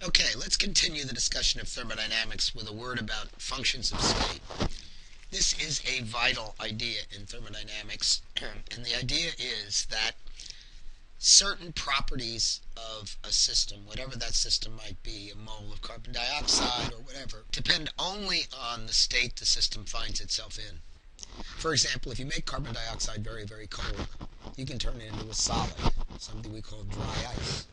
Okay, let's continue the discussion of thermodynamics with a word about functions of state. This is a vital idea in thermodynamics, and the idea is that certain properties of a system, whatever that system might be, a mole of carbon dioxide or whatever, depend only on the state the system finds itself in. For example, if you make carbon dioxide very, very cold, you can turn it into a solid, something we call dry ice.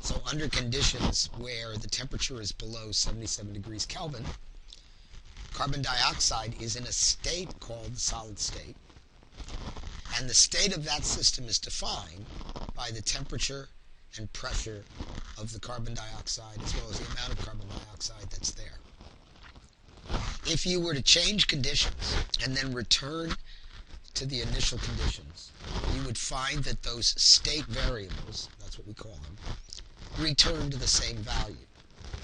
So under conditions where the temperature is below 77 degrees Kelvin, carbon dioxide is in a state called the solid state. And the state of that system is defined by the temperature and pressure of the carbon dioxide as well as the amount of carbon dioxide that's there. If you were to change conditions and then return to the initial conditions, you would find that those state variables, that's what we call them, return to the same value.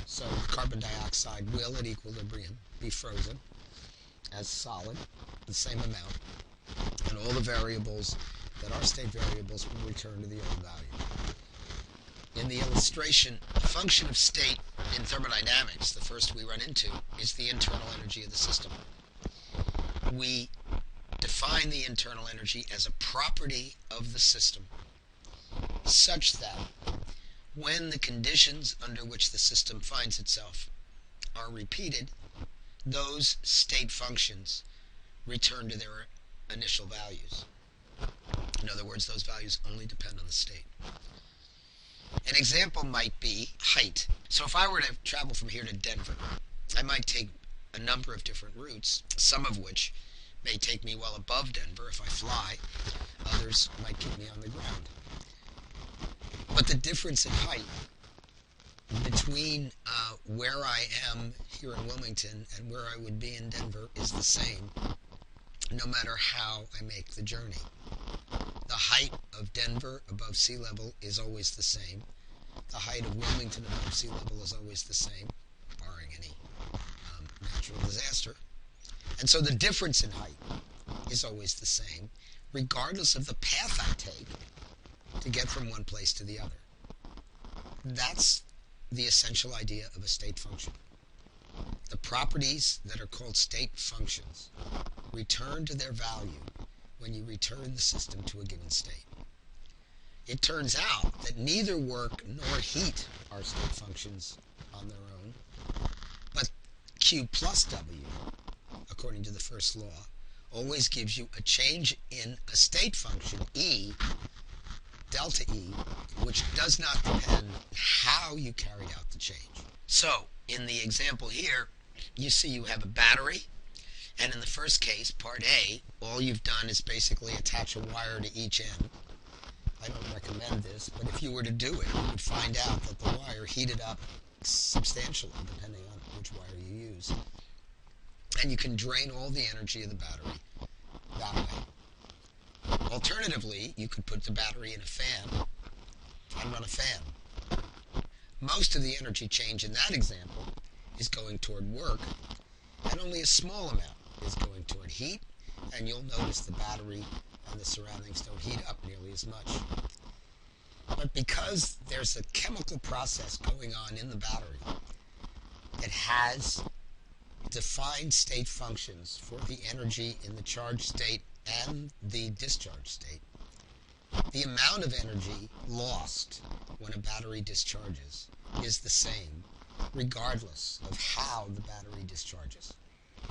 So carbon dioxide will, at equilibrium, be frozen as solid, the same amount, and all the variables that are state variables will return to the old value. In the illustration, the function of state in thermodynamics, the first we run into, is the internal energy of the system. We define the internal energy as a property of the system, such that when the conditions under which the system finds itself are repeated, those state functions return to their initial values. In other words, those values only depend on the state. An example might be height. So if I were to travel from here to Denver, I might take a number of different routes, some of which may take me well above Denver if I fly. Others might keep me on the ground. But the difference in height between where I am here in Wilmington and where I would be in Denver is the same, no matter how I make the journey. The height of Denver above sea level is always the same. The height of Wilmington above sea level is always the same, barring any natural disaster. And so the difference in height is always the same, regardless of the path I take to get from one place to the other. That's the essential idea of a state function. The properties that are called state functions return to their value when you return the system to a given state. It turns out that neither work nor heat are state functions on their own, but Q plus W, according to the first law, always gives you a change in a state function, E, delta E, which does not depend on how you carried out the change. So, in the example here, you see you have a battery, and in the first case, part A, all you've done is basically attach a wire to each end. I don't recommend this, but if you were to do it, you would find out that the wire heated up substantially, depending on which wire you use. And you can drain all the energy of the battery that way. Alternatively, you could put the battery in a fan and run a fan. Most of the energy change in that example is going toward work, and only a small amount is going toward heat, and you'll notice the battery and the surroundings don't heat up nearly as much. But because there's a chemical process going on in the battery that has defined state functions for the energy in the charged state and the discharged state, the amount of energy lost when a battery discharges is the same regardless of how the battery discharges.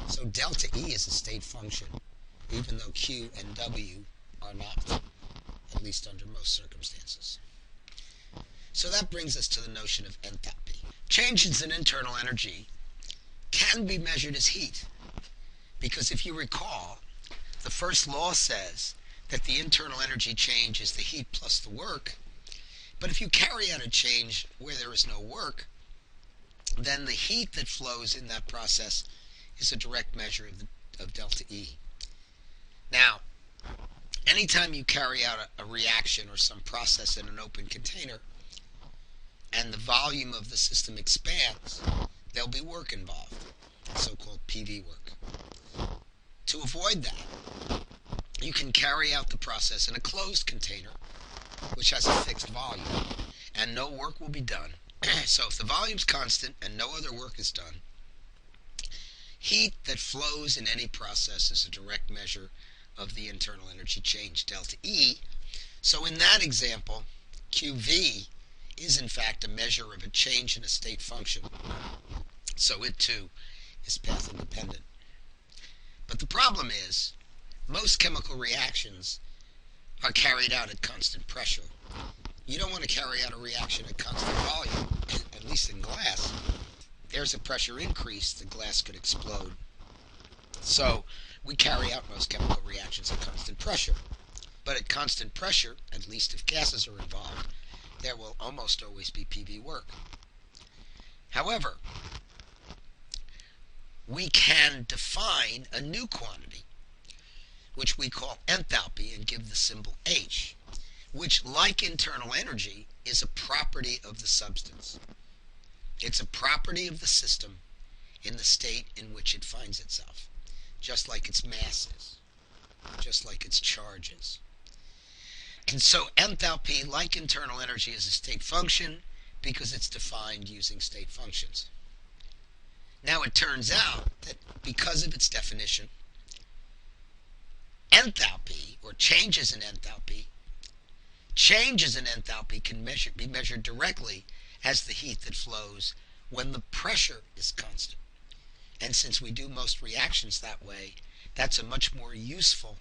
So delta E is a state function, even though Q and W are not, at least under most circumstances. So that brings us to the notion of enthalpy. Changes in internal energy can be measured as heat, because if you recall, the first law says that the internal energy change is the heat plus the work, but if you carry out a change where there is no work, then the heat that flows in that process is a direct measure of delta E. Now, anytime you carry out a reaction or some process in an open container, and the volume of the system expands, there'll be work involved, so-called PV work. To avoid that, you can carry out the process in a closed container, which has a fixed volume, and no work will be done So if the volume's constant and no other work is done, heat that flows in any process is a direct measure of the internal energy change, delta E. So in that example, QV is in fact a measure of a change in a state function. So it too is path independent. But the problem is, most chemical reactions are carried out at constant pressure. You don't want to carry out a reaction at constant volume, at least in glass. There's a pressure increase, the glass could explode. So we carry out most chemical reactions at constant pressure. But at constant pressure, at least if gases are involved, there will almost always be PV work. However, we can define a new quantity, which we call enthalpy, and give the symbol H, which, like internal energy, is a property of the substance. It's a property of the system in the state in which it finds itself, just like its mass is, just like its charge is. And so enthalpy, like internal energy, is a state function because it's defined using state functions. Now it turns out that because of its definition, enthalpy, or changes in enthalpy, can be measured directly as the heat that flows when the pressure is constant. And since we do most reactions that way, that's a much more useful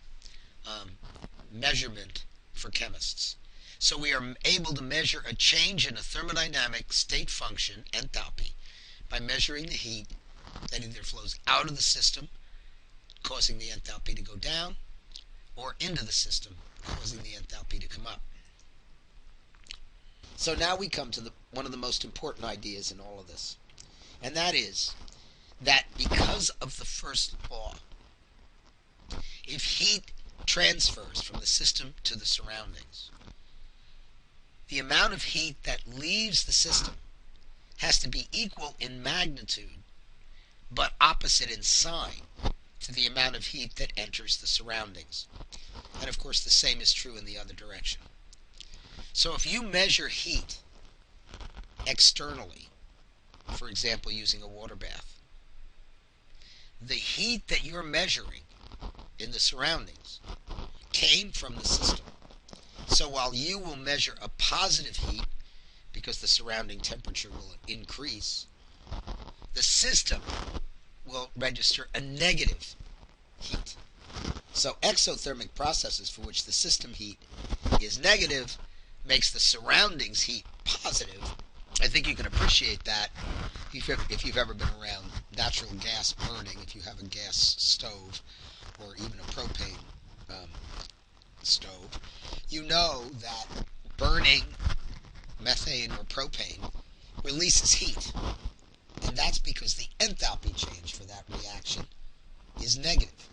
measurement for chemists. So we are able to measure a change in a thermodynamic state function, enthalpy, by measuring the heat that either flows out of the system, causing the enthalpy to go down, or into the system, causing the enthalpy to come up. So now we come to one of the most important ideas in all of this, and that is that because of the first law, if heat transfers from the system to the surroundings, the amount of heat that leaves the system has to be equal in magnitude, but opposite in sign to the amount of heat that enters the surroundings. And of course the same is true in the other direction. So if you measure heat externally, for example using a water bath, the heat that you're measuring in the surroundings came from the system. So while you will measure a positive heat because the surrounding temperature will increase, the system will register a negative heat. So exothermic processes for which the system heat is negative makes the surroundings heat positive. I think you can appreciate that if you've ever been around natural gas burning, if you have a gas stove or even a propane stove. You know that burning methane or propane releases heat. And that's because the enthalpy change for that reaction is negative.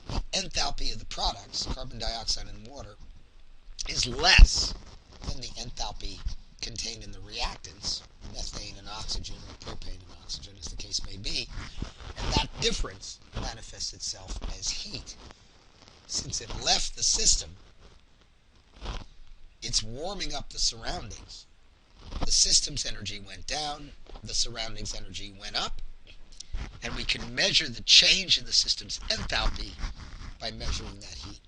The enthalpy of the products, carbon dioxide and water, is less than the enthalpy contained in the reactants, methane and oxygen, or propane and oxygen, as the case may be. And that difference manifests itself as heat. Since it left the system, it's warming up the surroundings. The system's energy went down, the surroundings' energy went up, and we can measure the change in the system's enthalpy by measuring that heat.